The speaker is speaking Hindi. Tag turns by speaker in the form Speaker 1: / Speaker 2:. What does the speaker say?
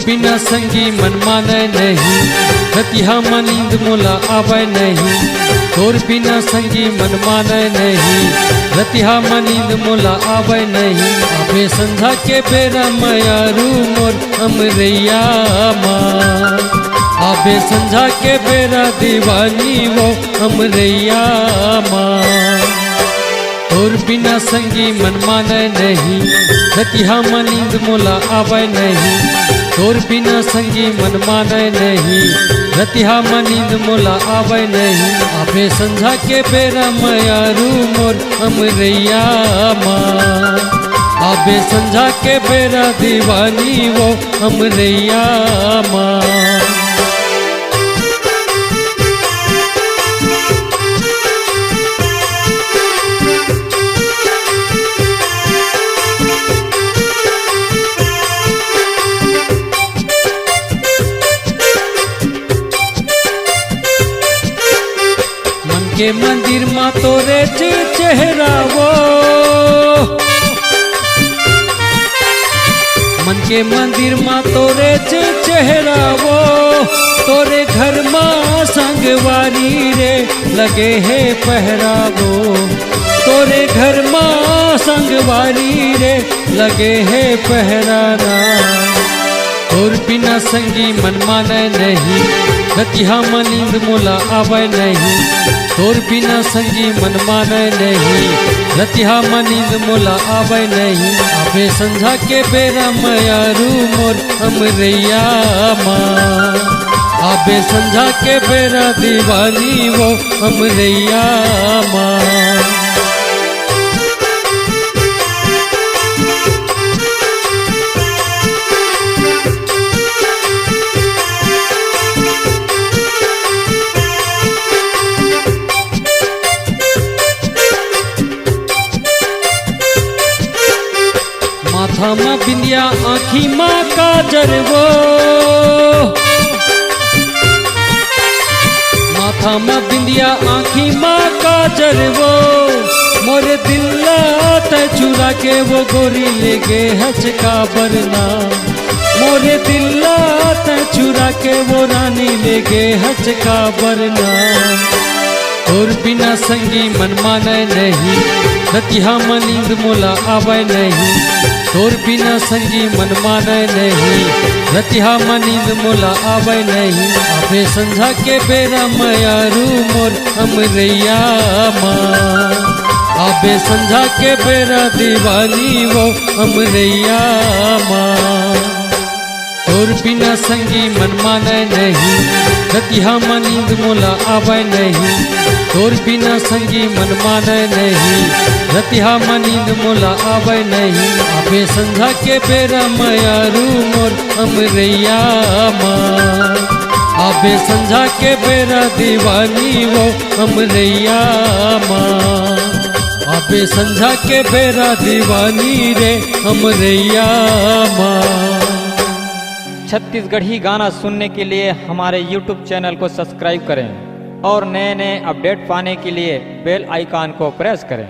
Speaker 1: बिना संगी मन माने नहीं, रतिहा में नींद मोला आवे नहीं। तोर बिना संगी मन माने नहीं, रतिहा में नींद मोला आवे नहीं। आवे संझा के बेरा मयारू मोर अमरैया माँ, आवे संझा के बेरा दीवानी वो अमरैया माँ। तोर बिना संगी मन माने नहीं, रतिहा में नींद मोला आवे नहीं। तोर बिना संगी मन माने नहीं, रतिहा में नींद मोला आवे नहीं। आवे संझा के बेरा मयारू मोर अमरैया माँ, आवे संझा के बेरा दीवानी वो अमरैया माँ। के मंदिर माँ तोरे चेहरा वो, मन के मंदिर माँ तोरे चेहरा वो। तोरे घर माँ संगवारी रे लगे है पहरावो, तोरे घर माँ संगवारी रे लगे है पहराना। तोर बिना संगी मन माने नहीं, रतिहा में नींद मोला आवे नहीं। तोर बिना संगी मन माने नहीं, रतिहा में नींद मोला आवे नहीं। आवे संझा के बेरा मयारू मोर अमरैया माँ, आवे संझा के बेरा दीवानी वो अमरैया माँ। माथा में बिंदिया आँखी माँ काजर वो, माथा में बिंदिया आँखी माँ काजर वो। मोरे दिल्ला ते चुरा के वो गोरी ले गे हचका बरना, मोरे दिल्ला ते चुरा के वो रानी ले गे हचका बरना। तोर बिना संगी मन माने नहीं, रतिहा में नींद मोला आवे नहीं। तोर बिना संगी मन माने नहीं, रतिहा में नींद मोला आवे नहीं। आवे संझा के बेरा मयारू मोर अमरैया माँ, आवे संझा के बेरा दीवानी वो अमरैया माँ। तोर बिना संगी मन माने नहीं, रतिहा में नींद मोला आवे नहीं। तोर बिना संगी मन माने नहीं, रतिहा में नींद मोला आवे नहीं। आवे संझा के बेरा मयारू मोर अमरैया माँ, आवे संझा के बेरा दीवानी वो अमरैया माँ। आवे संझा के बेरा दीवानी रे अमरैया माँ।
Speaker 2: छत्तीसगढ़ी गाना सुनने के लिए हमारे YouTube चैनल को सब्सक्राइब करें और नए नए अपडेट पाने के लिए बेल आइकॉन को प्रेस करें।